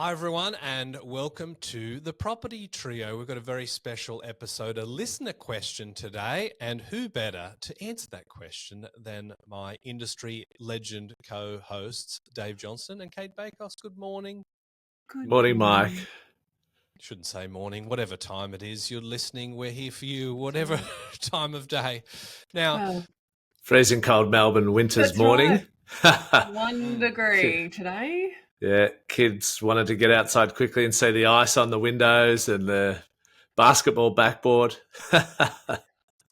Hi, everyone, and welcome to the Property Trio. We've got a very special episode, a listener question today, and who better to answer that question than my industry legend co-hosts, Dave Johnson and Kate Bakos. Good morning. Good Morning, Mike. Shouldn't say morning, whatever time it is you're listening, we're here for you, whatever time of day. Now, Well, Freezing cold Melbourne winter's that's morning. right. 1 degree today. Yeah, kids wanted to get outside quickly and see the ice on the windows and the basketball backboard.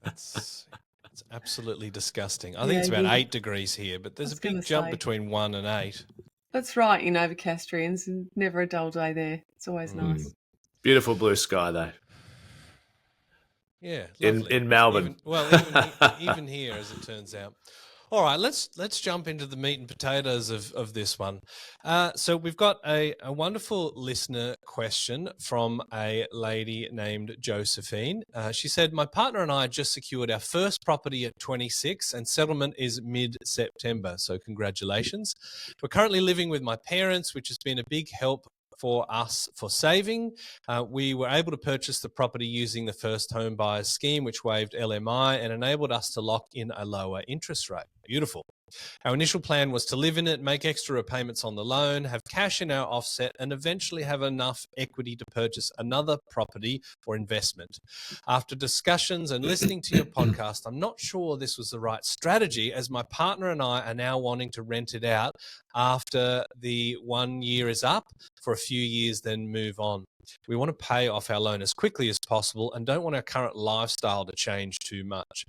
it's absolutely disgusting. I Yeah, think it's about you- 8 degrees here, but there's I a was gonna big jump say. between 1 and 8. That's right, you Novocastrians. Never a dull day there. It's always nice. Beautiful blue sky, though, Yeah, lovely. in Melbourne. Even here, as it turns out. All right, let's jump into the meat and potatoes of this one. So we've got a wonderful listener question from a lady named Josephine. She said, "My partner and I just secured our first property at 26, and settlement is mid-September. So congratulations. We're currently living with my parents, which has been a big help for us for saving. We were able to purchase the property using the first home buyers scheme, which waived LMI and enabled us to lock in a lower interest rate. Beautiful. Our initial plan was to live in it, make extra repayments on the loan, have cash in our offset, and eventually have enough equity to purchase another property for investment. After discussions and listening to your podcast, I'm not sure this was the right strategy, as my partner and I are now wanting to rent it out after the 1 year is up for a few years, then move on. We want to pay off our loan as quickly as possible and don't want our current lifestyle to change too much.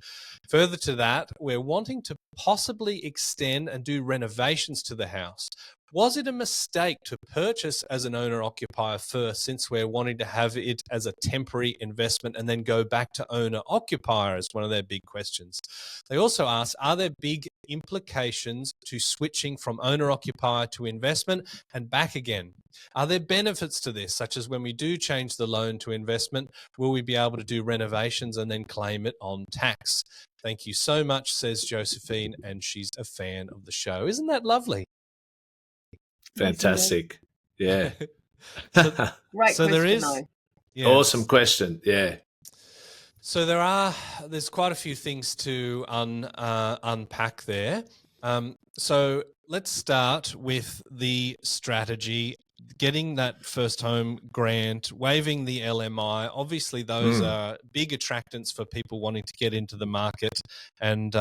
Further to that, we're wanting to possibly extend and do renovations to the house. Was it a mistake to purchase as an owner-occupier first, since we're wanting to have it as a temporary investment and then go back to owner-occupier is one of their big questions. They also ask, are there big implications to switching from owner-occupier to investment and back again? Are there benefits to this, such as when we do change the loan to investment, will we be able to do renovations and then claim it on tax? Thank you so much, says Josephine, and she's a fan of the show. Isn't that lovely? Fantastic. Yeah. Great So question, there is, though. yes. Awesome question. Yeah. So there's quite a few things to unpack there. So let's start with the strategy, getting that first home grant, waiving the LMI. Obviously, those are big attractants for people wanting to get into the market. And,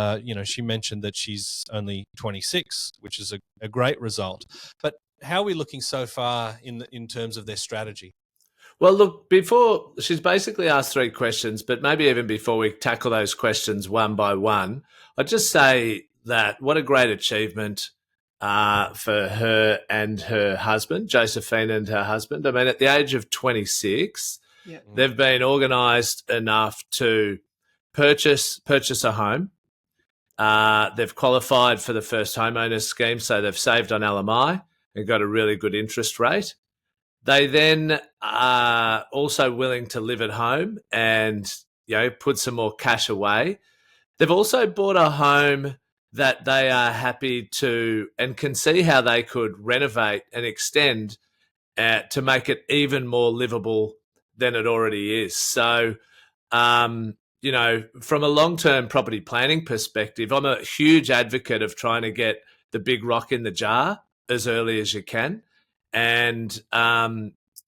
she mentioned that she's only 26, which is a great result. But how are we looking so far in terms of their strategy? Well, look, before she's basically asked 3 questions, but maybe even before we tackle those questions one by one, I'd just say that what a great achievement for her and her husband, Josephine and her husband. I mean, at the age of 26, Yeah. they've been organised enough to purchase a home. They've qualified for the first homeowners scheme, so they've saved on LMI and got a really good interest rate. They then are also willing to live at home and, put some more cash away. They've also bought a home that they are happy to and can see how they could renovate and extend to make it even more livable than it already is. So, from a long-term property planning perspective, I'm a huge advocate of trying to get the big rock in the jar as early as you can. And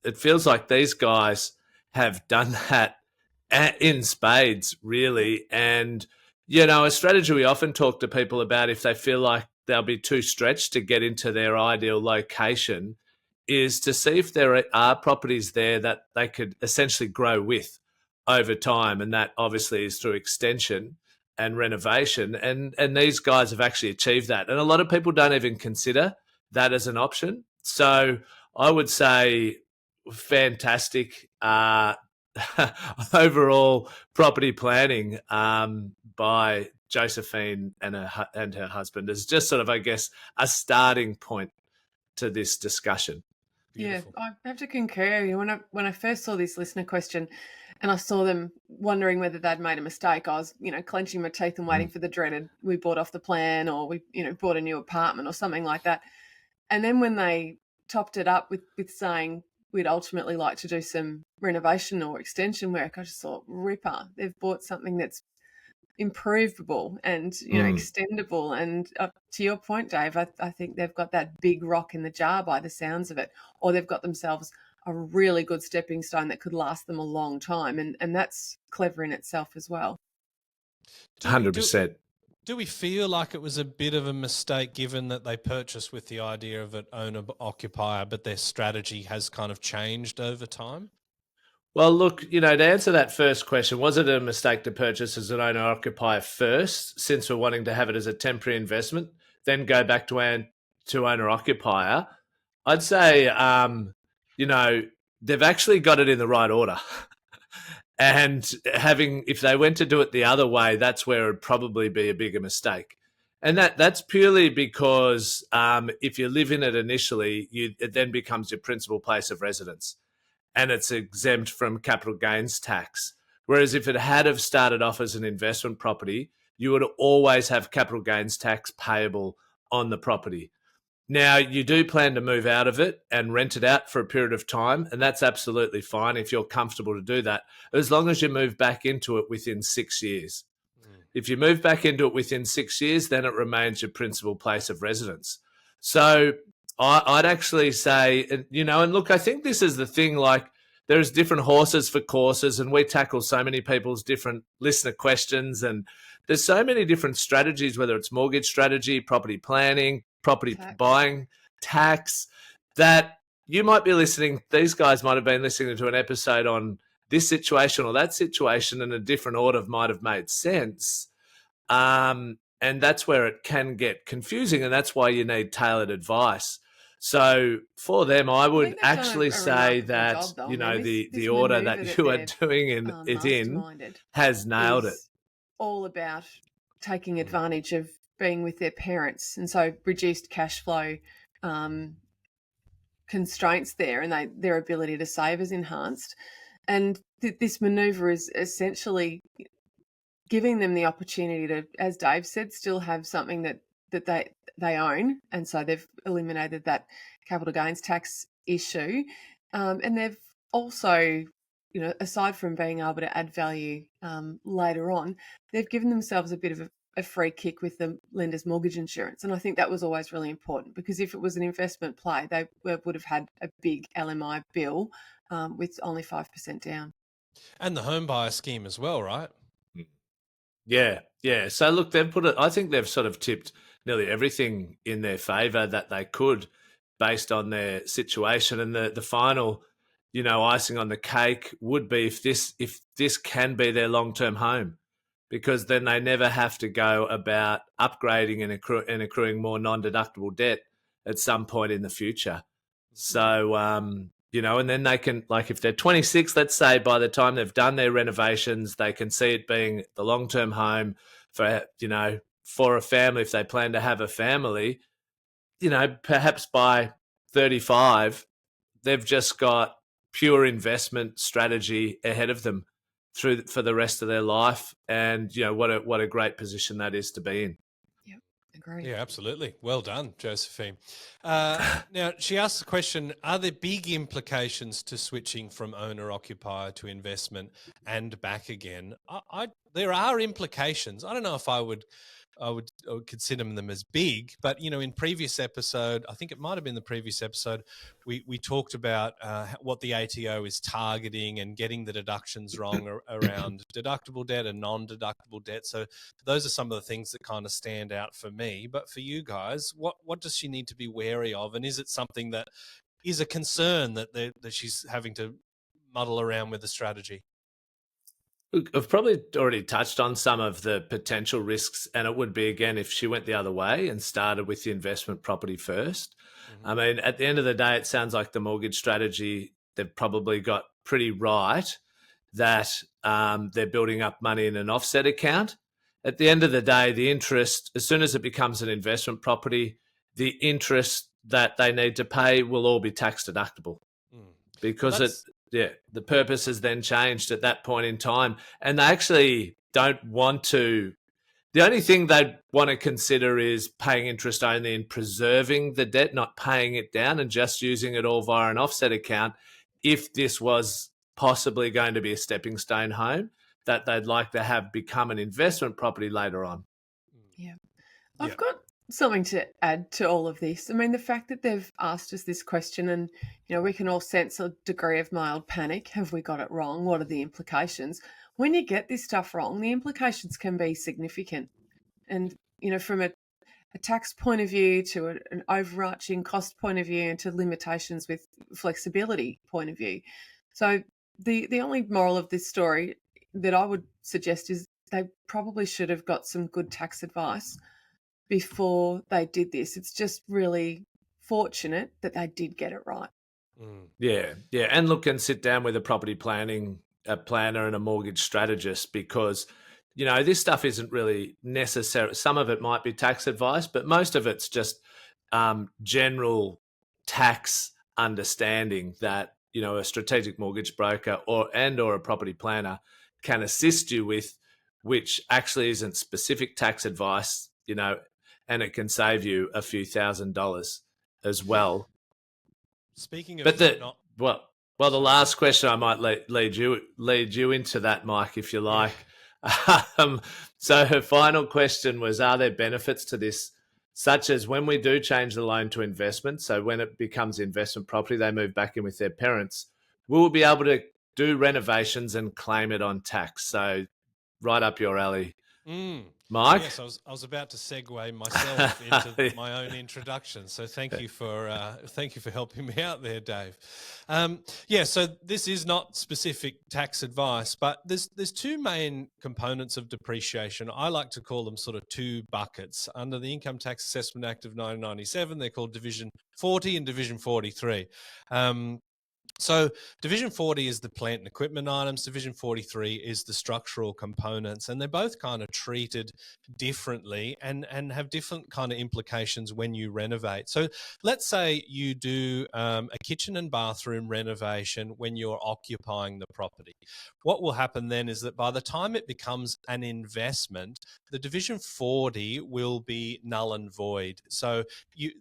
it feels like these guys have done that in spades, really. And, a strategy we often talk to people about if they feel like they'll be too stretched to get into their ideal location is to see if there are properties there that they could essentially grow with over time. And that obviously is through extension and renovation. And these guys have actually achieved that. And a lot of people don't even consider that as an option. So I would say fantastic overall property planning by Josephine and her husband is just sort of, I guess, a starting point to this discussion. Beautiful. Yeah, I have to concur. When I first saw this listener question and I saw them wondering whether they'd made a mistake, I was, clenching my teeth and waiting for the dreaded, we bought off the plan or we, bought a new apartment or something like that. And then when they topped it up with saying we'd ultimately like to do some renovation or extension work, I just thought, ripper. They've bought something that's improvable and extendable, and to your point, Dave, I think they've got that big rock in the jar by the sounds of it, or they've got themselves a really good stepping stone that could last them a long time, and that's clever in itself as well. 100%. Do we feel like it was a bit of a mistake, given that they purchased with the idea of an owner-occupier, but their strategy has kind of changed over time? Well, look, to answer that first question, was it a mistake to purchase as an owner-occupier first, since we're wanting to have it as a temporary investment, then go back to owner-occupier? I'd say, they've actually got it in the right order. And if they went to do it the other way, that's where it'd probably be a bigger mistake. And that's purely because if you live in it initially, it then becomes your principal place of residence, and it's exempt from capital gains tax. Whereas if it had have started off as an investment property, you would always have capital gains tax payable on the property. Now, you do plan to move out of it and rent it out for a period of time, and that's absolutely fine if you're comfortable to do that, as long as you move back into it within 6 years. If you move back into it within 6 years, then it remains your principal place of residence. So I'd actually say, and look, I think this is the thing, like, there's different horses for courses, and we tackle so many people's different listener questions, and there's so many different strategies, whether it's mortgage strategy, property planning, property buying, tax, that you might be listening. These guys might have been listening to an episode on this situation or that situation, and a different order might have made sense. And that's where it can get confusing, and that's why you need tailored advice. So for them, I would actually say that, the order that you are doing it in has nailed it. All about taking advantage of being with their parents, and so reduced cash flow constraints there, and their ability to save is enhanced. And this manoeuvre is essentially giving them the opportunity to, as Dave said, still have something that they own, and so they've eliminated that capital gains tax issue, and they've also, aside from being able to add value later on, they've given themselves a bit of a free kick with the lender's mortgage insurance. And I think that was always really important, because if it was an investment play, they would have had a big LMI bill with only 5% down. And the home buyer scheme as well, right? Yeah. So look, I think they've sort of tipped nearly everything in their favour that they could, based on their situation. And the final, icing on the cake would be if this can be their long-term home, because then they never have to go about upgrading and accruing more non-deductible debt at some point in the future. So, and then they can, like, if they're 26, let's say, by the time they've done their renovations, they can see it being the long-term home for a family, if they plan to have a family. Perhaps by 35, they've just got pure investment strategy ahead of them for the rest of their life. And, what a great position that is to be in. Yep, agree. Yeah, absolutely. Well done, Josephine. Now, she asked the question, are there big implications to switching from owner-occupier to investment and back again? There are implications. I don't know if I would consider them as big, but in previous episode, I think it might have been the previous episode, we talked about what the ATO is targeting and getting the deductions wrong around deductible debt and non-deductible debt. So those are some of the things that kind of stand out for me. But for you guys, what does she need to be wary of, and is it something that is a concern that she's having to muddle around with the strategy? Look, I've probably already touched on some of the potential risks, and it would be, again, if she went the other way and started with the investment property first. Mm-hmm. I mean, at the end of the day, it sounds like the mortgage strategy, they've probably got pretty right that they're building up money in an offset account. At the end of the day, the interest, as soon as it becomes an investment property, the interest that they need to pay will all be tax deductible. Because the purpose has then changed at that point in time, and they actually don't want to The only thing they'd want to consider is paying interest only and preserving the debt, not paying it down and just using it all via an offset account. If this was possibly going to be a stepping stone home that they'd like to have become an investment property later on. Yeah. Yeah. I've got something to add to all of this. I mean, the fact that they've asked us this question, and we can all sense a degree of mild panic. Have we got it wrong? What are the implications? When you get this stuff wrong, the implications can be significant. And from a tax point of view to an overarching cost point of view, and to limitations with flexibility point of view. So the only moral of this story that I would suggest is they probably should have got some good tax advice before they did this. It's just really fortunate that they did get it right. Yeah. And look and sit down with a property planner and a mortgage strategist, because, this stuff isn't really necessary. Some of it might be tax advice, but most of it's just general tax understanding that, a strategic mortgage broker or a property planner can assist you with, which actually isn't specific tax advice, and it can save you a few $1,000s as well. Speaking of, But the last question I might lead you into that, Mike, if you like. Yeah. So her final question was: are there benefits to this, such as when we do change the loan to investment? So when it becomes investment property, they move back in with their parents. Will we be able to do renovations and claim it on tax? So right up your alley. Mike? Yes, I was about to segue myself into my own introduction. So thank you for helping me out there, Dave. So this is not specific tax advice, but there's two main components of depreciation. I like to call them sort of two buckets. Under the Income Tax Assessment Act of 1997, they're called Division 40 and Division 43. So Division 40 is the plant and equipment items. Division 43 is the structural components, and they're both kind of treated differently and have different kind of implications when you renovate. So let's say you do a kitchen and bathroom renovation when you're occupying the property. What will happen then is that by the time it becomes an investment, the Division 40 will be null and void. So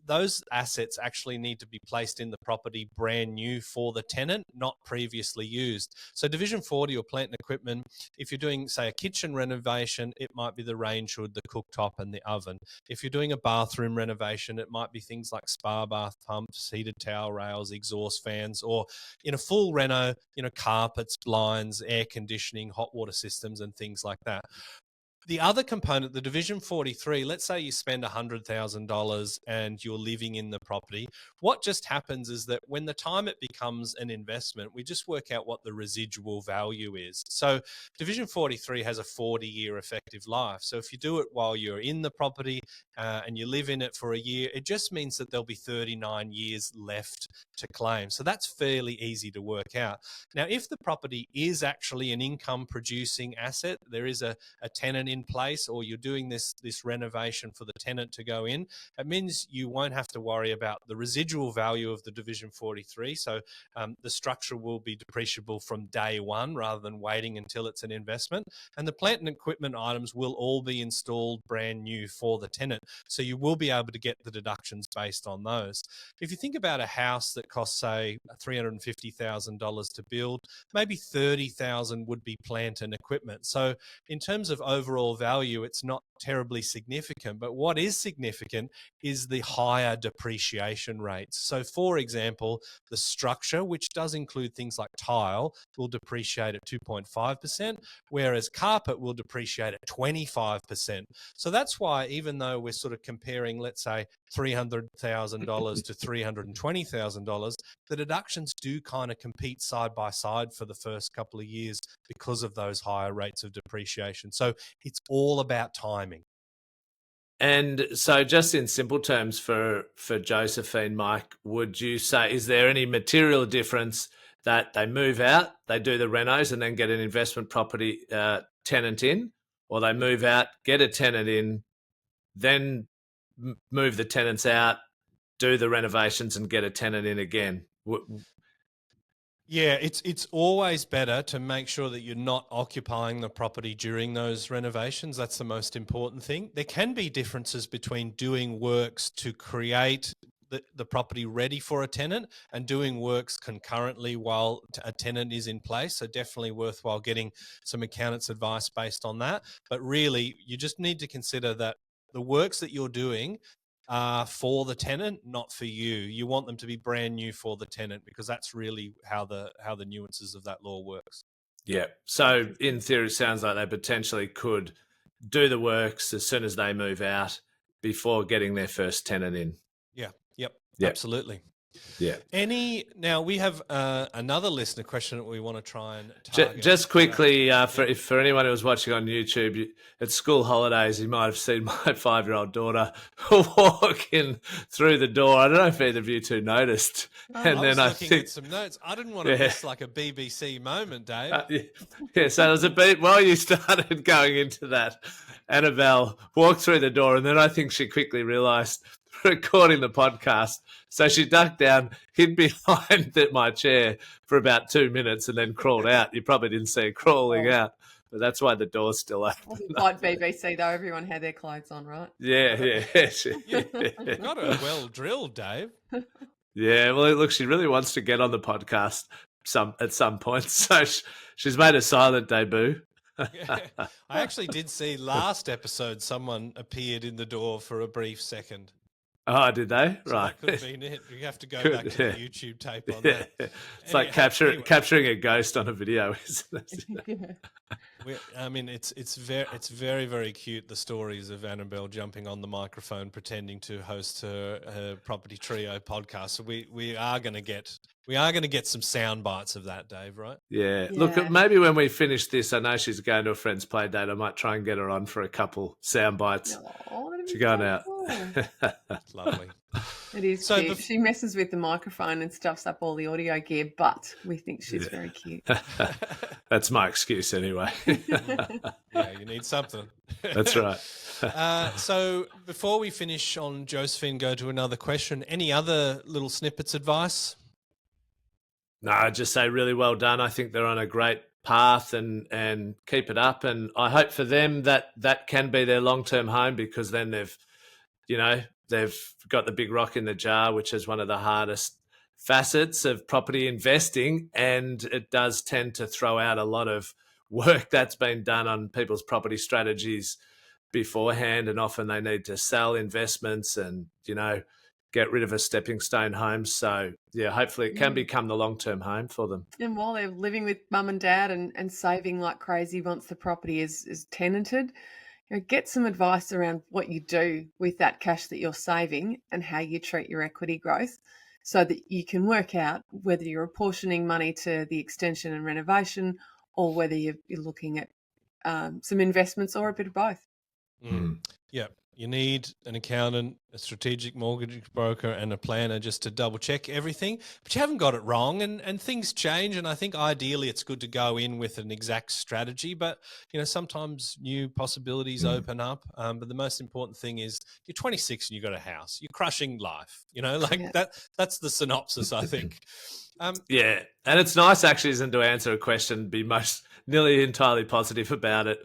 those assets actually need to be placed in the property brand new for the tenant, not previously used. So Division 40 or plant and equipment, if you're doing, say, a kitchen renovation, it might be the range hood, the cooktop and the oven. If you're doing a bathroom renovation, it might be things like spa bath pumps, heated towel rails, exhaust fans, or in a full reno, carpets, blinds, air conditioning, hot water systems and things like that. The other component, the Division 43, let's say you spend $100,000 and you're living in the property. What just happens is that when the time it becomes an investment, we just work out what the residual value is. So Division 43 has a 40-year effective life. So if you do it while you're in the property and you live in it for a year, it just means that there'll be 39 years left to claim. So that's fairly easy to work out. Now, if the property is actually an income producing asset, there is a tenant in place, or you're doing this renovation for the tenant to go in, it means you won't have to worry about the residual value of the Division 43. So the structure will be depreciable from day one rather than waiting until it's an investment. And the plant and equipment items will all be installed brand new for the tenant. So you will be able to get the deductions based on those. If you think about a house that costs, say, $350,000 to build, maybe $30,000 would be plant and equipment. So in terms of overall value, it's not terribly significant, but what is significant is the higher depreciation rates. So for example, the structure, which does include things like tile, will depreciate at 2.5%, whereas carpet will depreciate at 25%. So that's why, even though we're sort of comparing, let's say, $300,000 to $320,000, the deductions do kind of compete side by side for the first couple of years because of those higher rates of depreciation. So it's all about timing. And so just in simple terms for Josephine, Mike, would you say, is there any material difference that they move out, they do the renos and then get an investment property tenant in, or they move out, get a tenant in, then move the tenants out, do the renovations and get a tenant in again? Yeah, it's always better to make sure that you're not occupying the property during those renovations. That's the most important thing. There can be differences between doing works to create the property ready for a tenant and doing works concurrently while a tenant is in place. So definitely worthwhile getting some accountant's advice based on that. But really, you just need to consider that the works that you're doing for the tenant, not for you. You want them to be brand new for the tenant because that's really how the nuances of that law works. Yeah. So in theory, it sounds like they potentially could do the works as soon as they move out before getting their first tenant in. Yeah. Yep. Yep. Absolutely. Yeah. Now we have another listener question that we want to try and target. Just quickly, for anyone who was watching on YouTube, at school holidays, you might have seen my 5-year-old daughter walk in through the door. I don't know if either of you two noticed. I was looking at some notes. I didn't want to miss like a BBC moment, Dave. So it was a bit while you started going into that. Annabelle walked through the door, and then I think she quickly realised recording the podcast. So she ducked down, hid behind my chair for about 2 minutes, and then crawled out. You probably didn't see her crawling out, but that's why the door's still open. Wasn't quite BBC though. Everyone had their clothes on, right? Yeah. You've got her well drilled, Dave. Yeah, well, look, she really wants to get on the podcast at some point, so she's made a silent debut. I actually did see last episode someone appeared in the door for a brief second. Oh, did they? So right. That could have been it. You have to go back to the YouTube tape on that. It's like capturing a ghost on a video, isn't it? I mean, it's very, very cute, the stories of Annabelle jumping on the microphone pretending to host her Property Trio podcast. So we are going to get some sound bites of that, Dave, right? Yeah. Look, maybe when we finish this, I know she's going to a friend's play date. I might try and get her on for a couple sound bites. To go out. That's lovely. It is cute. She messes with the microphone and stuffs up all the audio gear, but we think she's very cute. That's my excuse anyway. Yeah, you need something. That's right. So before we finish on Josephine, go to another question. Any other little snippets advice? No, I'd just say really well done. I think they're on a great path and keep it up. And I hope for them that can be their long-term home, because then they've got the big rock in the jar, which is one of the hardest facets of property investing. And it does tend to throw out a lot of work that's been done on people's property strategies beforehand. And often they need to sell investments and, get rid of a stepping stone home. So, yeah, hopefully it can become the long-term home for them. And while they're living with mum and dad and saving like crazy once the property is tenanted, get some advice around what you do with that cash that you're saving and how you treat your equity growth, so that you can work out whether you're apportioning money to the extension and renovation or whether you're looking at some investments or a bit of both. Yeah. You need an accountant, a strategic mortgage broker, and a planner just to double check everything. But you haven't got it wrong, and things change. And I think ideally it's good to go in with an exact strategy. But sometimes new possibilities open up. But the most important thing is you're 26 and you've got a house. You're crushing life. That's the synopsis, I think. Yeah, and it's nice actually, isn't it, to answer a question, be nearly entirely positive about it.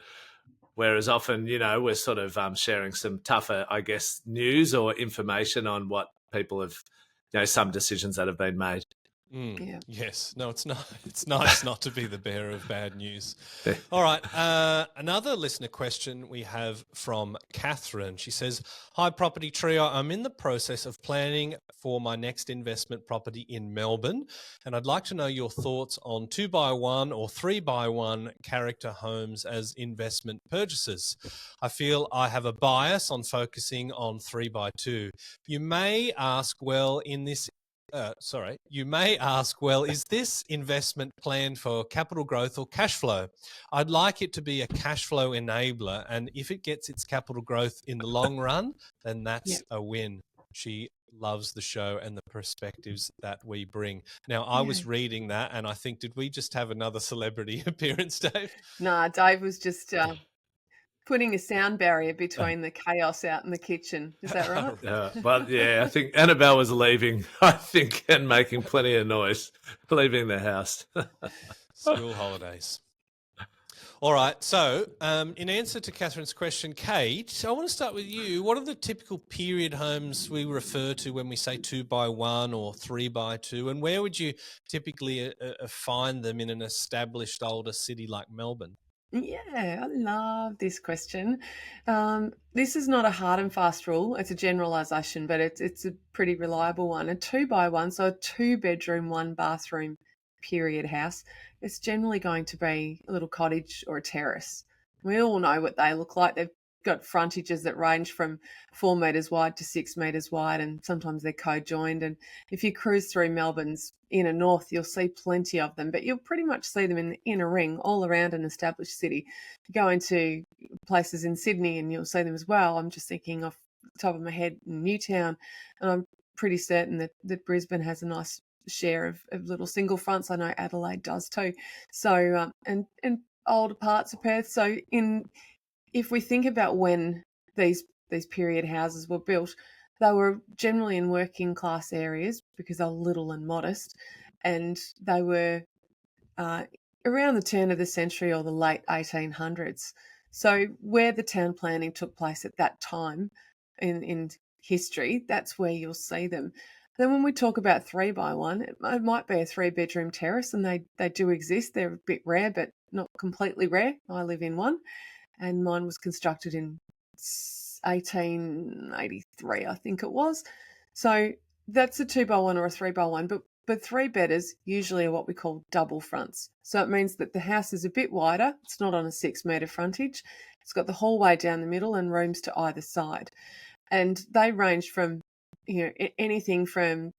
Whereas often, we're sort of sharing some tougher, I guess, news or information on what people have, some decisions that have been made. Yeah. Yes. No, it's not. It's nice not to be the bearer of bad news. All right. Another listener question we have from Catherine. She says, "Hi, Property Trio. I'm in the process of planning for my next investment property in Melbourne, and I'd like to know your thoughts on 2x1 or 3x1 character homes as investment purchases. I feel I have a bias on focusing on 3x2. You may ask, is this investment planned for capital growth or cash flow? I'd like it to be a cash flow enabler, and if it gets its capital growth in the long run, then that's a win." She loves the show and the perspectives that we bring. Now, I was reading that, and I think, did we just have another celebrity appearance, Dave? Nah, Dave was just putting a sound barrier between the chaos out in the kitchen. Is that right? But yeah, I think Annabelle was leaving, I think, and making plenty of noise, leaving the house. School holidays. All right. So, in answer to Catherine's question, Kate, I want to start with you. What are the typical period homes we refer to when we say 2x1 or 3x2? And where would you typically find them in an established older city like Melbourne? Yeah, I love this question. This is not a hard and fast rule. It's a generalisation, but it's a pretty reliable one. A 2x1, so a 2-bedroom, 1-bathroom period house, it's generally going to be a little cottage or a terrace. We all know what they look like. They've got frontages that range from 4 metres wide to 6 metres wide, and sometimes they're co-joined. And if you cruise through Melbourne's inner north, you'll see plenty of them, but you'll pretty much see them in the inner ring all around an established city. You go into places in Sydney and you'll see them as well. I'm just thinking off the top of my head in Newtown, and I'm pretty certain that Brisbane has a nice share of little single fronts. I know Adelaide does too. So and older parts of Perth. So if we think about when these period houses were built, they were generally in working class areas because they're little and modest, and they were around the turn of the century or the late 1800s. So where the town planning took place at that time in history, that's where you'll see them. Then when we talk about 3x1, it might be a 3-bedroom terrace, and they do exist. They're a bit rare, but not completely rare. I live in one, and mine was constructed in 1883, I think it was. So that's a 2x1 or a 3x1, but 3-bedders usually are what we call double fronts. So it means that the house is a bit wider. It's not on a 6-metre frontage. It's got the hallway down the middle and rooms to either side. And they range from, anything from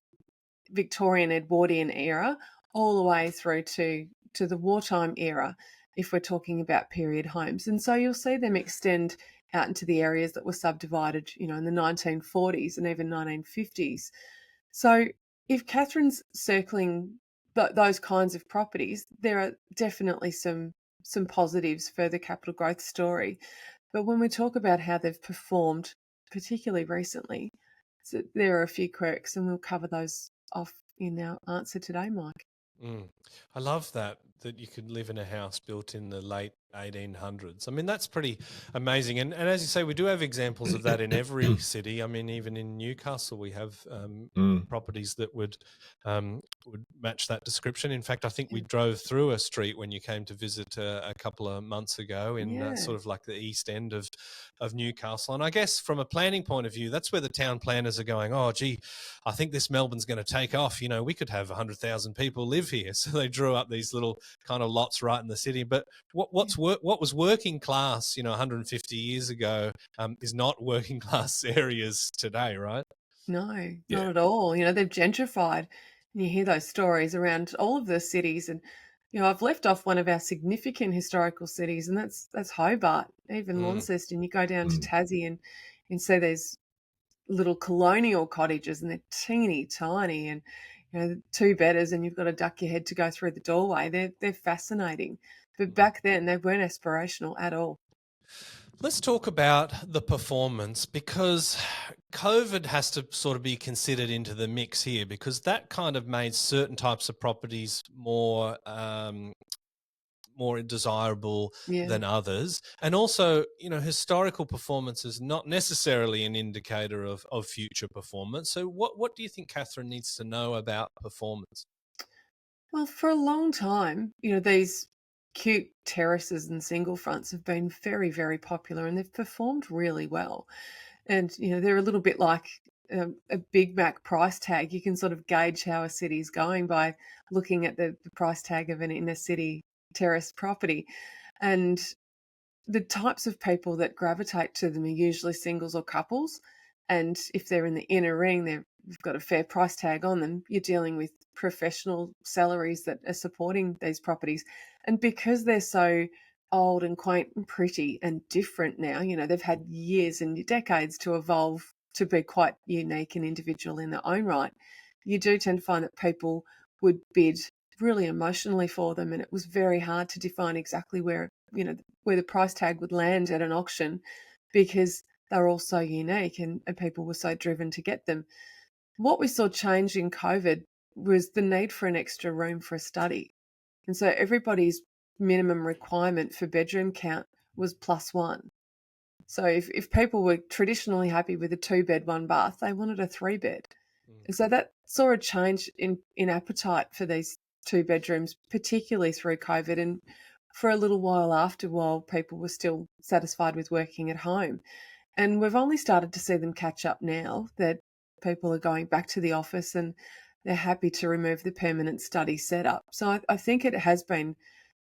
Victorian Edwardian era all the way through to the wartime era, if we're talking about period homes. And so you'll see them extend out into the areas that were subdivided, in the 1940s and even 1950s. So if Catherine's circling those kinds of properties, there are definitely some positives for the capital growth story. But when we talk about how they've performed, particularly recently, so there are a few quirks, and we'll cover those off in our answer today, Mike. I love that you could live in a house built in the late 1800s. I mean, that's pretty amazing. And as you say, we do have examples of that in every city. I mean, even in Newcastle, we have properties that would match that description. In fact, I think we drove through a street when you came to visit a couple of months ago in sort of like the east end of Newcastle. And I guess from a planning point of view, that's where the town planners are going, oh, gee, I think this Melbourne's going to take off. We could have 100,000 people live here. So they drew up these little kind of lots right in the city. But what was working class, 150 years ago is not working class areas today, right? No, not at all. They've gentrified. And you hear those stories around all of the cities. And, I've left off one of our significant historical cities, and that's Hobart, even Launceston. You go down to Tassie and see there's little colonial cottages, and they're teeny tiny, and 2-bedders, and you've got to duck your head to go through the doorway. They're fascinating. But back then, they weren't aspirational at all. Let's talk about the performance, because COVID has to sort of be considered into the mix here, because that kind of made certain types of properties more desirable than others. And also, historical performance is not necessarily an indicator of future performance. So what do you think Catherine needs to know about performance? Well, for a long time, these cute terraces and single fronts have been very, very popular, and they've performed really well. And, they're a little bit like a Big Mac price tag. You can sort of gauge how a city's going by looking at the price tag of an inner city terrace property. And the types of people that gravitate to them are usually singles or couples. And if they're in the inner ring, they've got a fair price tag on them. You're dealing with professional salaries that are supporting these properties. And because they're so old and quaint and pretty and different now, they've had years and decades to evolve to be quite unique and individual in their own right, you do tend to find that people would bid really emotionally for them, and it was very hard to define exactly where where the price tag would land at an auction, because they're all so unique and people were so driven to get them. What we saw change in COVID was the need for an extra room for a study. And so everybody's minimum requirement for bedroom count was +1. So if people were traditionally happy with a 2-bed, 1-bath, they wanted a 3-bed. And so that saw a change in appetite for these 2 bedrooms, particularly through COVID and for a little while after, while people were still satisfied with working at home. And we've only started to see them catch up now that people are going back to the office and they're happy to remove the permanent study setup. So I think it has been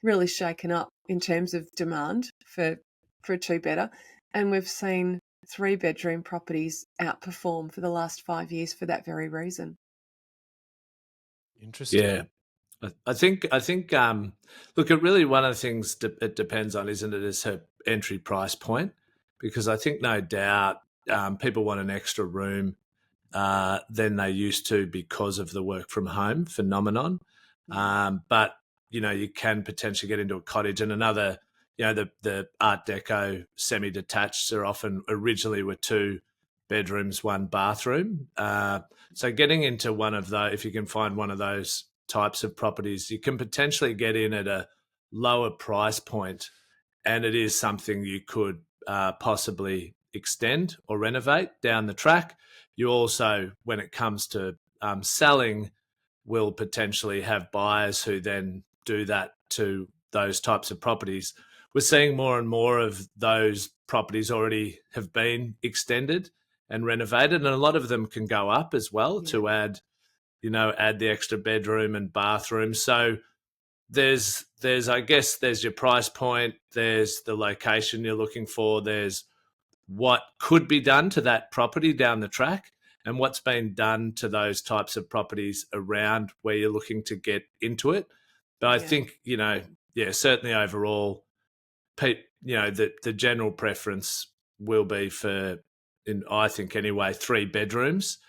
really shaken up in terms of demand for a 2-bedder. And we've seen 3-bedroom properties outperform for the last 5 years for that very reason. Interesting. Yeah. I think look, it really, one of the things it depends on, isn't it, is her entry price point, because I think no doubt people want an extra room than they used to because of the work from home phenomenon. But you can potentially get into a cottage, and another, the Art Deco semi-detached are often originally were 2 bedrooms, 1 bathroom. So getting into one of those, if you can find one of those types of properties, you can potentially get in at a lower price point, and it is something you could possibly extend or renovate down the track. You also, when it comes to selling, will potentially have buyers who then do that to those types of properties. We're seeing more and more of those properties already have been extended and renovated, and a lot of them can go up as well to add the extra bedroom and bathroom. So there's I guess there's your price point, there's the location you're looking for, there's what could be done to that property down the track, and what's been done to those types of properties around where you're looking to get into it. But I think, certainly overall, the general preference will be for, I think anyway, 3 bedrooms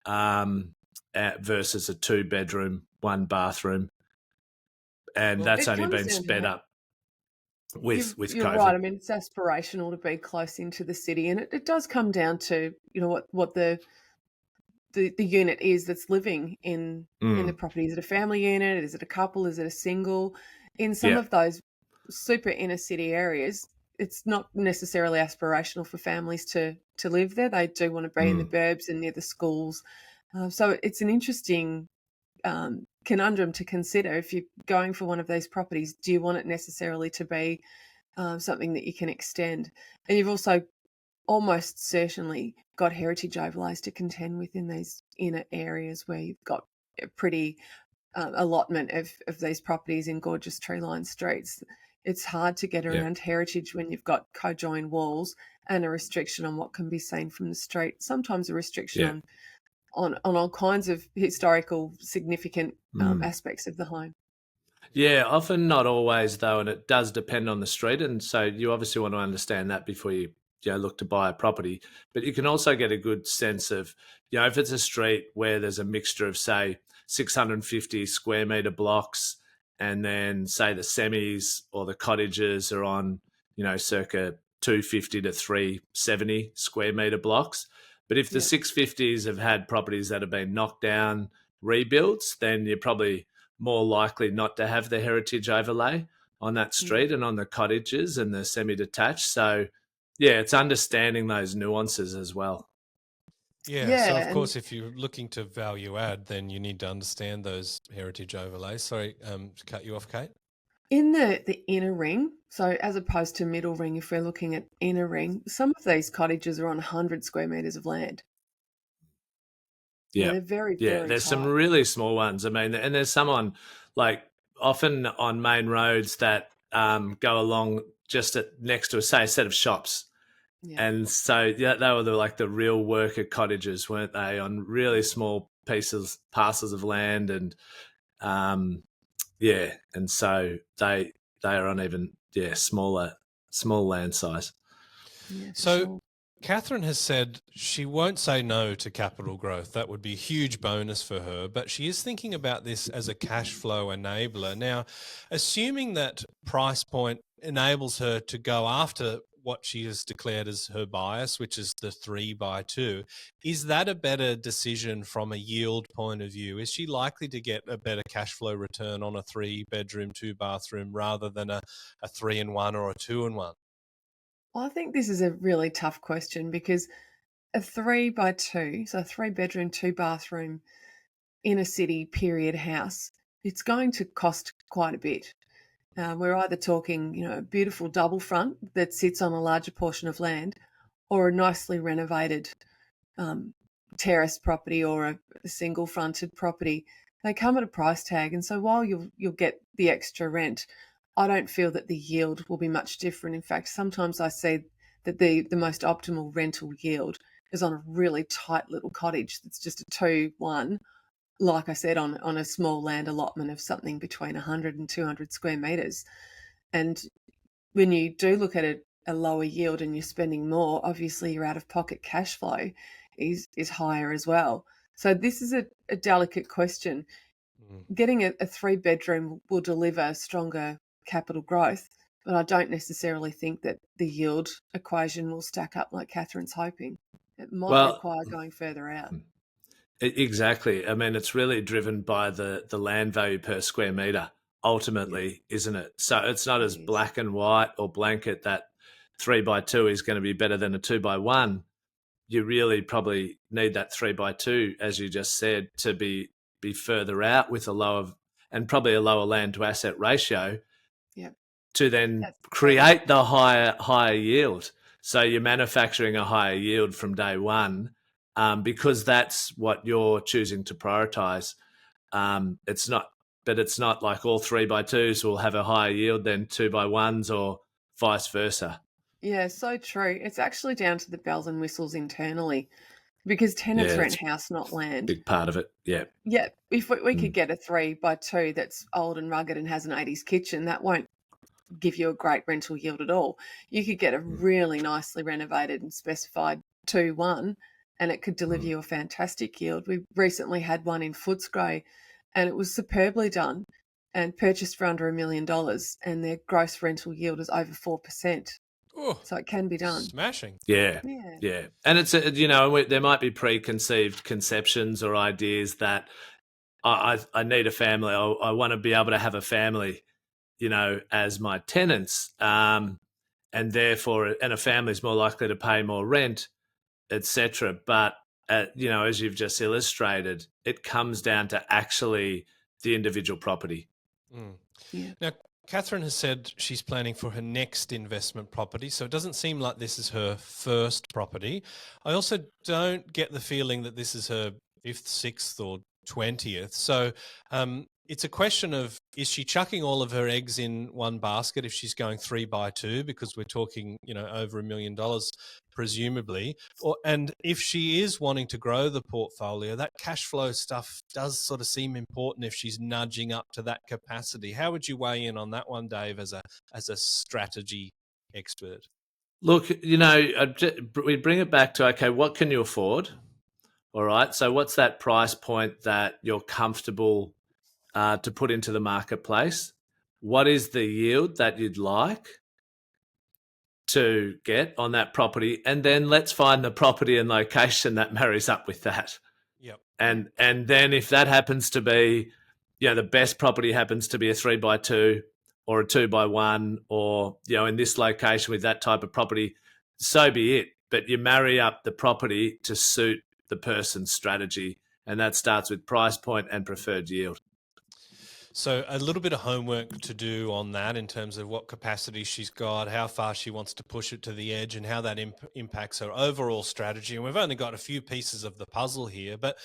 versus a 2-bedroom, 1 bathroom. And that's only been sped up with you're COVID. right. I mean, it's aspirational to be close into the city, and it does come down to what the unit is that's living in the property. Is it a family unit? Is it a couple? Is it a single? In some of those super inner city areas, it's not necessarily aspirational for families to live there. They do want to be in the burbs and near the schools. So it's an interesting conundrum to consider. If you're going for one of these properties, do you want it necessarily to be something that you can extend? And you've also almost certainly got heritage overlays to contend with in these inner areas where you've got a pretty allotment of these properties in gorgeous tree-lined streets. It's hard to get around heritage when you've got co-joined walls and a restriction on what can be seen from the street, sometimes a restriction on all kinds of historical significant aspects of the home. Yeah, often not always though, and it does depend on the street. And so you obviously want to understand that before you look to buy a property. But you can also get a good sense of, if it's a street where there's a mixture of, say, 650 square metre blocks, and then say the semis or the cottages are on, circa 250 to 370 square metre blocks. But if the 650s have had properties that have been knocked down, rebuilds, then you're probably more likely not to have the heritage overlay on that street and on the cottages and the semi-detached. So, it's understanding those nuances as well. Yeah, so of course, if you're looking to value add, then you need to understand those heritage overlays. Sorry to cut you off, Kate. In the inner ring, so as opposed to middle ring, if we're looking at inner ring, some of these cottages are on 100 square metres of land. Yeah, they're very, very there's tight. some really small ones. I mean, and there's some on, often on main roads that go along just next to, say, a set of shops. Yeah. And so they were the real worker cottages, weren't they, on really small parcels of land, and and so they are on even small land size. Yeah, So sure. Catherine has said she won't say no to capital growth. That would be a huge bonus for her, but she is thinking about this as a cash flow enabler. Now, assuming that price point enables her to go after what she has declared as her bias, which is the 3x2, is that a better decision from a yield point of view? Is she likely to get a better cash flow return on a 3-bedroom, 2-bathroom rather than a 3-in-1 or a 2-in-1? Well, I think this is a really tough question because a 3x2, so a 3-bedroom, 2-bathroom in a city period house, it's going to cost quite a bit. We're either talking, a beautiful double front that sits on a larger portion of land, or a nicely renovated terrace property or a single fronted property. They come at a price tag, and so while you'll get the extra rent, I don't feel that the yield will be much different. In fact, sometimes I see that the most optimal rental yield is on a really tight little cottage that's just a 2-1, like I said, on a small land allotment of something between 100 and 200 square metres. And when you do look at a lower yield and you're spending more, obviously your out-of-pocket cash flow is higher as well. So this is a delicate question. Getting a 3-bedroom will deliver stronger capital growth, but I don't necessarily think that the yield equation will stack up like Catherine's hoping. It might require going further out. Exactly. I mean, it's really driven by the land value per square metre, ultimately, isn't it? So it's not as black and white or blanket that 3x2 is going to be better than a 2x1. You really probably need that 3x2, as you just said, to be further out with a lower and probably a lower land to asset ratio. Yep. To then create the higher yield. So you're manufacturing a higher yield from day one, because that's what you're choosing to prioritize. It's not like all 3x2s will have a higher yield than 2x1s or vice versa. Yeah, so true. It's actually down to the bells and whistles internally, because tenants rent house, not land. Big part of it. Yeah. Yeah. If we could get a 3x2 that's old and rugged and has an 80s kitchen, that won't give you a great rental yield at all. You could get a really nicely renovated and specified 2-1, and it could deliver you a fantastic yield. We recently had one in Footscray, and it was superbly done and purchased for under $1 million, and their gross rental yield is over 4%. Oh, so it can be done. Smashing. Yeah. And it's, there might be preconceived conceptions or ideas that I need a family. I want to be able to have a family, as my tenants, and therefore, and a family is more likely to pay more rent, etc. But as you've just illustrated, it comes down to actually the individual property. Yeah. Now, Catherine has said she's planning for her next investment property, so it doesn't seem like this is her first property. I also don't get the feeling that this is her 5th, 6th, or 20th. So it's a question of, is she chucking all of her eggs in one basket if she's going 3x2, because we're talking, over $1 million, presumably, and if she is wanting to grow the portfolio, that cash flow stuff does sort of seem important if she's nudging up to that capacity. How would you weigh in on that one, Dave, as a strategy expert? Look, we bring it back to, okay, what can you afford? All right. So what's that price point that you're comfortable to put into the marketplace? What is the yield that you'd like to get on that property? And then let's find the property and location that marries up with that. Yep. And then if that happens to be, the best property happens to be a 3x2 or a 2x1, or, in this location with that type of property, so be it. But you marry up the property to suit the person's strategy, and that starts with price point and preferred yield. So a little bit of homework to do on that in terms of what capacity she's got, how far she wants to push it to the edge, and how that impacts her overall strategy. And we've only got a few pieces of the puzzle here, but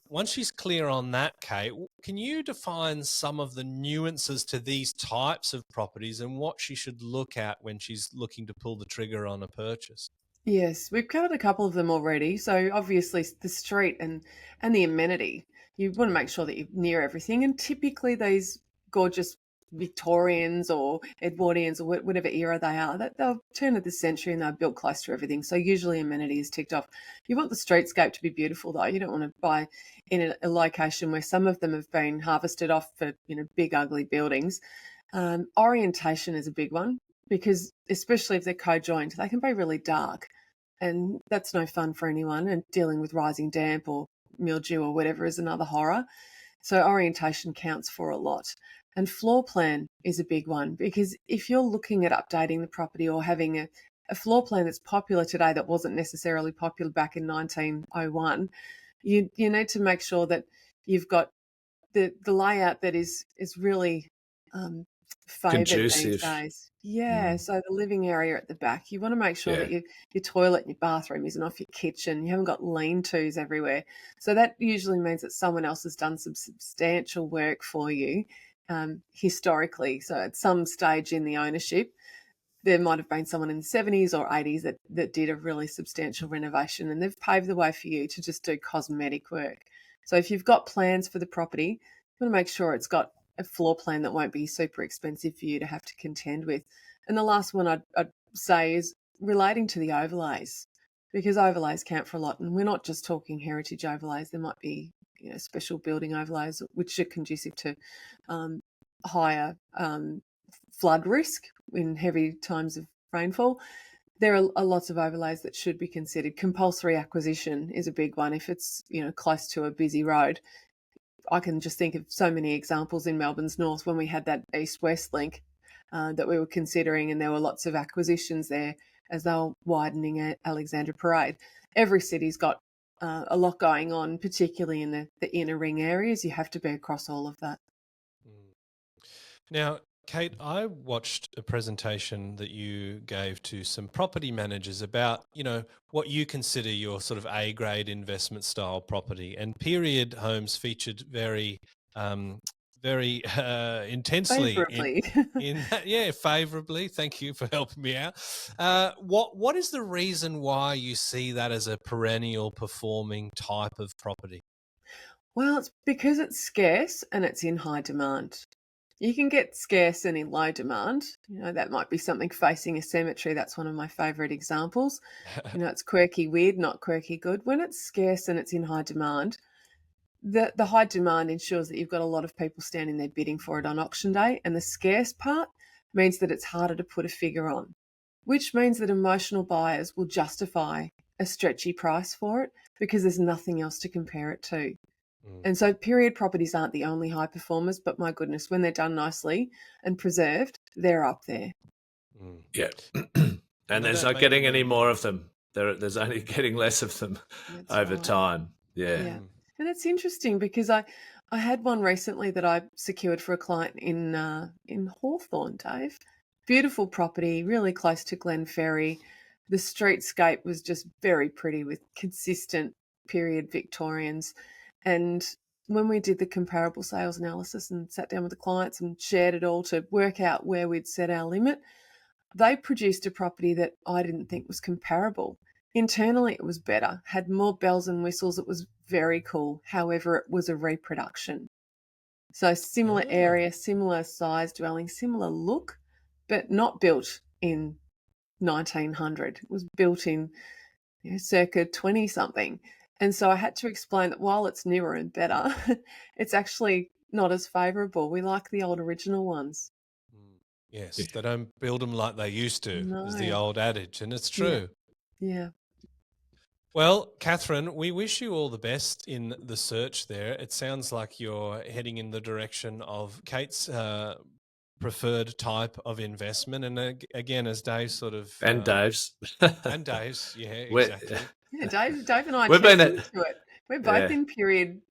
once she's clear on that, Kate, can you define some of the nuances to these types of properties and what she should look at when she's looking to pull the trigger on a purchase? Yes, we've covered a couple of them already. So obviously the street and the amenity. You want to make sure that you're near everything. And typically these gorgeous Victorians or Edwardians or whatever era they are, that they'll turn of the century and they're built close to everything. So usually amenity is ticked off. You want the streetscape to be beautiful though. You don't want to buy in a location where some of them have been harvested off for, big ugly buildings. Orientation is a big one because especially if they're co-joined, they can be really dark and that's no fun for anyone, and dealing with rising damp or mildew or whatever is another horror. So orientation counts for a lot. And floor plan is a big one because if you're looking at updating the property or having a floor plan that's popular today that wasn't necessarily popular back in 1901, you need to make sure that you've got the layout that is really favoured these days. Yeah, so the living area at the back, you want to make sure that your toilet and your bathroom isn't off your kitchen. You haven't got lean-tos everywhere. So that usually means that someone else has done some substantial work for you historically. So at some stage in the ownership, there might have been someone in the 70s or 80s that did a really substantial renovation, and they've paved the way for you to just do cosmetic work. So if you've got plans for the property, you want to make sure it's got a floor plan that won't be super expensive for you to have to contend with. And the last one I'd say is relating to the overlays, because overlays count for a lot. And we're not just talking heritage overlays. There might be special building overlays which are conducive to higher flood risk in heavy times of rainfall. There are lots of overlays that should be considered. Compulsory acquisition is a big one if it's close to a busy road. I can just think of so many examples in Melbourne's north when we had that east-west link that we were considering, and there were lots of acquisitions there as they were widening Alexandra Parade. Every city's got a lot going on, particularly in the inner ring areas. You have to be across all of that. Now, Kate, I watched a presentation that you gave to some property managers about, what you consider your sort of A-grade investment style property, and period homes featured very intensely Favourably. in that. Yeah, favourably. Thank you for helping me out. What is the reason why you see that as a perennial performing type of property? Well, it's because it's scarce and it's in high demand. You can get scarce and in low demand. That might be something facing a cemetery. That's one of my favourite examples. It's quirky weird, not quirky good. When it's scarce and it's in high demand, the high demand ensures that you've got a lot of people standing there bidding for it on auction day, and the scarce part means that it's harder to put a figure on, which means that emotional buyers will justify a stretchy price for it because there's nothing else to compare it to. And so period properties aren't the only high performers, but my goodness, when they're done nicely and preserved, they're up there. Yeah. And there's not getting any more of them. There's only getting less of them over time. Yeah. And it's interesting because I had one recently that I secured for a client in Hawthorne, Dave. Beautiful property, really close to Glen Ferry. The streetscape was just very pretty with consistent period Victorians. And when we did the comparable sales analysis and sat down with the clients and shared it all to work out where we'd set our limit, they produced a property that I didn't think was comparable. Internally, it was better, had more bells and whistles. It was very cool. However, it was a reproduction. So similar area, similar size dwelling, similar look, but not built in 1900. It was built in circa 20-something. And so I had to explain that while it's newer and better, it's actually not as favourable. We like the old original ones. Yes, they don't build them like they used to, is the old adage, and it's true. Yeah. Well, Catherine, we wish you all the best in the search there. It sounds like you're heading in the direction of Kate's preferred type of investment. And again, as Dave sort of... And Dave's. And Dave's, yeah, exactly. Yeah, Dave and I tested into it. We're both in period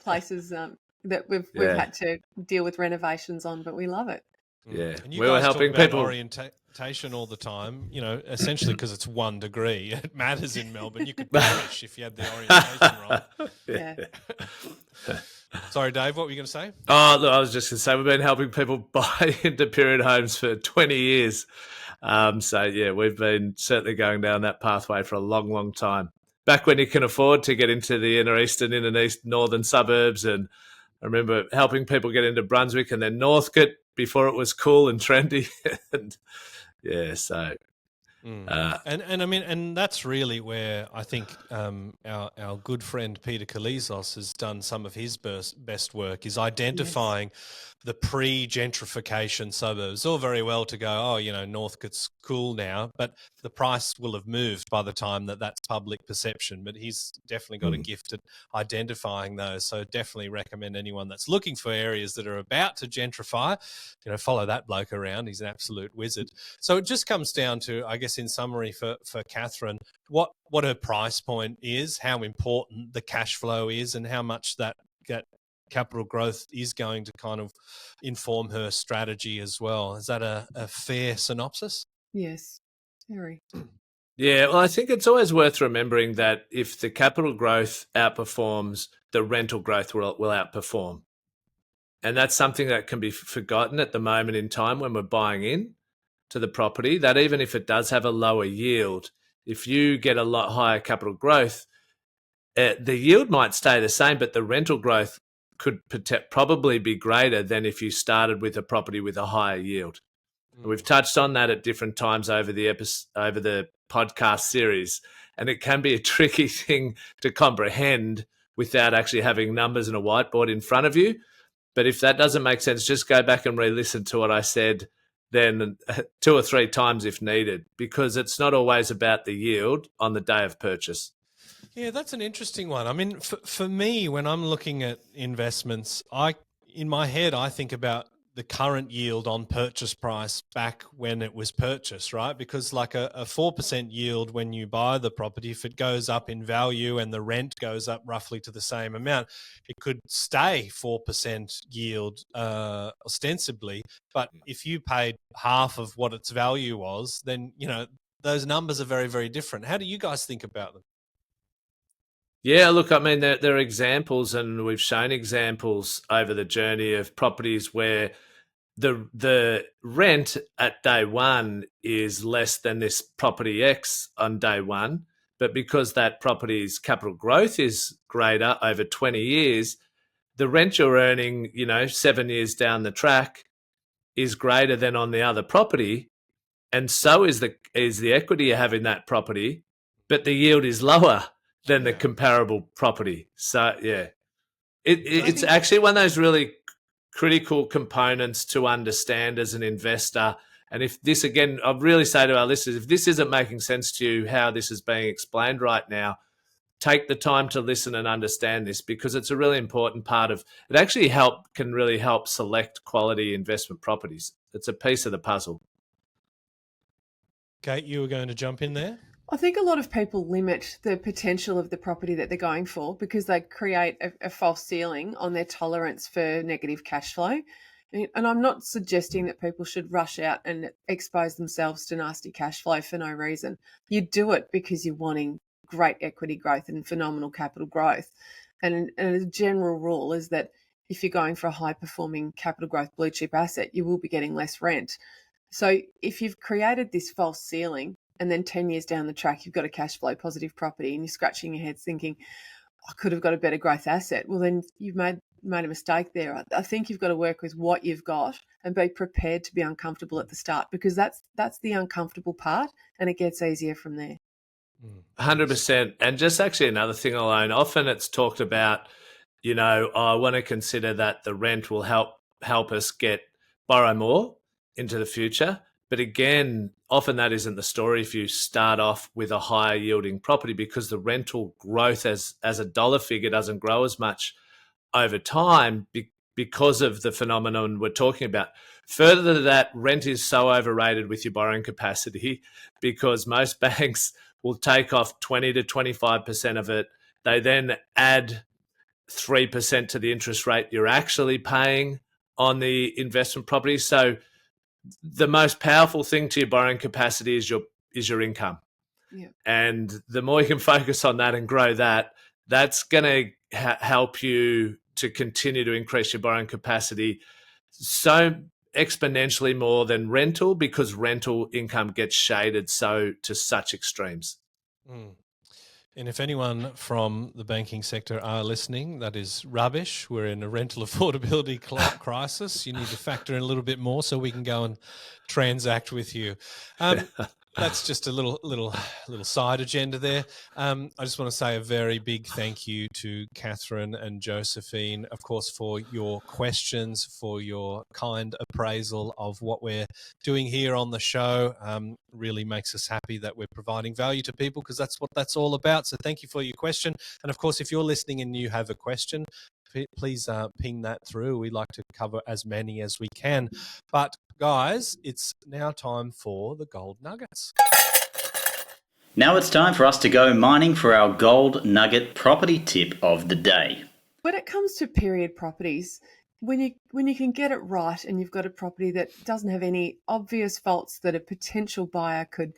places that we've had to deal with renovations on, but we love it. Yeah, and you we were helping people orientation all the time. Essentially because it's 1 degree. It matters in Melbourne. You could perish if you had the orientation wrong. Yeah. Sorry, Dave. What were you going to say? Oh, look, I was just going to say we've been helping people buy into period homes for 20 years. So, yeah, we've been certainly going down that pathway for a long, long time. Back when you can afford to get into the inner northern suburbs, and I remember helping people get into Brunswick and then Northcote before it was cool and trendy. And yeah, so And I mean, and that's really where I think our good friend Peter Kalizos has done some of his best work, is identifying the pre-gentrification suburbs. All very well to go, oh, you know, Northcote's cool now, but the price will have moved by the time that's public perception. But he's definitely got a gift at identifying those. So definitely recommend anyone that's looking for areas that are about to gentrify, you know, follow that bloke around. He's an absolute wizard. So it just comes down to, I guess, in summary for Catherine, what her price point is, how important the cash flow is, and how much that capital growth is going to kind of inform her strategy as well. Is that a fair synopsis? Yes, very. Yeah, well, I think it's always worth remembering that if the capital growth outperforms, the rental growth will outperform. And that's something that can be forgotten at the moment in time when we're buying in to the property, that even if it does have a lower yield, if you get a lot higher capital growth, the yield might stay the same, but the rental growth could probably be greater than if you started with a property with a higher yield. We've touched on that at different times over the podcast series, and it can be a tricky thing to comprehend without actually having numbers and a whiteboard in front of you. But if that doesn't make sense, just go back and re-listen to what I said then 2 or 3 times if needed, because it's not always about the yield on the day of purchase. Yeah, that's an interesting one. I mean, for me, when I'm looking at investments, in my head, I think about the current yield on purchase price back when it was purchased, right? Because like a 4% yield when you buy the property, if it goes up in value and the rent goes up roughly to the same amount, it could stay 4% yield ostensibly. But if you paid half of what its value was, then, you know, those numbers are very, very different. How do you guys think about them? Yeah, look, I mean, there are examples, and we've shown examples over the journey of properties where the rent at day one is less than this property X on day one, but because that property's capital growth is greater over 20 years, the rent you're earning, 7 years down the track is greater than on the other property, and so is the equity you have in that property, but the yield is lower than the comparable property. So yeah, it's actually one of those really critical components to understand as an investor. And if this, again, I'd really say to our listeners, if this isn't making sense to you, how this is being explained right now, take the time to listen and understand this, because it's a really important part of it. Actually can really help select quality investment properties. It's a piece of the puzzle. Kate, you were going to jump in there? I think a lot of people limit the potential of the property that they're going for because they create a false ceiling on their tolerance for negative cash flow. And I'm not suggesting that people should rush out and expose themselves to nasty cash flow for no reason. You do it because you're wanting great equity growth and phenomenal capital growth. And a general rule is that if you're going for a high-performing capital growth blue chip asset, you will be getting less rent. So if you've created this false ceiling, and then 10 years down the track, you've got a cash flow positive property and you're scratching your head thinking, I could have got a better growth asset. Well, then you've made a mistake there. I think you've got to work with what you've got and be prepared to be uncomfortable at the start, because that's the uncomfortable part, and it gets easier from there. 100%. And just actually another thing alone, often it's talked about, I want to consider that the rent will help us borrow more into the future. But again, often that isn't the story if you start off with a higher yielding property, because the rental growth as a dollar figure doesn't grow as much over time because of the phenomenon we're talking about. Further to that, rent is so overrated with your borrowing capacity, because most banks will take off 20 to 25% of it. They then add 3% to the interest rate you're actually paying on the investment property. So the most powerful thing to your borrowing capacity is your income. Yeah. And the more you can focus on that and grow that, that's going to help you to continue to increase your borrowing capacity so exponentially more than rental, because rental income gets shaded to such extremes. And if anyone from the banking sector are listening, that is rubbish. We're in a rental affordability crisis. You need to factor in a little bit more so we can go and transact with you. That's just a little side agenda there. I just want to say a very big thank you to Catherine and Josephine, of course, for your questions, for your kind appraisal of what we're doing here on the show. Really makes us happy that we're providing value to people, because that's what that's all about. So thank you for your question. And of course, if you're listening and you have a question, please ping that through. We like to cover as many as we can. But guys, it's now time for the gold nuggets. Now it's time for us to go mining for our gold nugget property tip of the day. When it comes to period properties, when you can get it right and you've got a property that doesn't have any obvious faults that a potential buyer could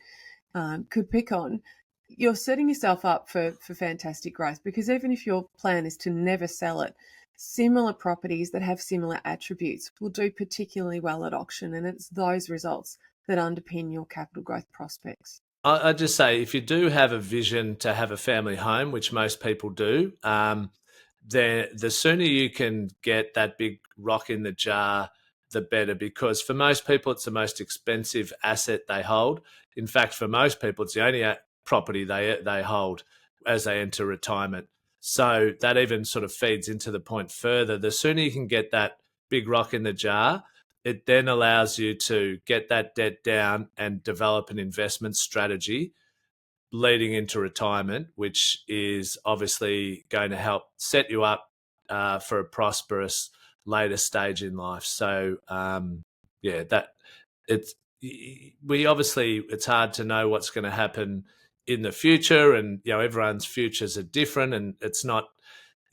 pick on, you're setting yourself up for fantastic growth, because even if your plan is to never sell it, similar properties that have similar attributes will do particularly well at auction, and it's those results that underpin your capital growth prospects. I'd just say, if you do have a vision to have a family home, which most people do, the sooner you can get that big rock in the jar, the better, because for most people, it's the most expensive asset they hold. In fact, for most people, it's the only property they hold as they enter retirement. So that even sort of feeds into the point further. The sooner you can get that big rock in the jar, it then allows you to get that debt down and develop an investment strategy leading into retirement, which is obviously going to help set you up for a prosperous later stage in life. So, it's hard to know what's going to happen in the future, and everyone's futures are different, and it's not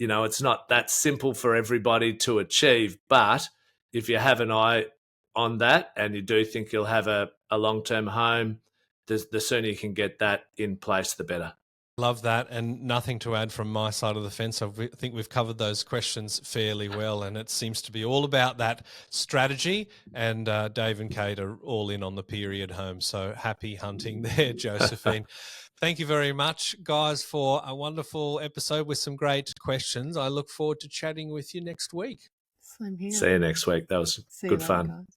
that simple for everybody to achieve. But if you have an eye on that and you do think you'll have a long-term home, the sooner you can get that in place, the better. Love that, and nothing to add from my side of the fence. I think we've covered those questions fairly well, and it seems to be all about that strategy, and Dave and Kate are all in on the period home, so happy hunting there, Josephine. Thank you very much, guys, for a wonderful episode with some great questions. I look forward to chatting with you next week. Same here. See you next week. That was good fun. Guys.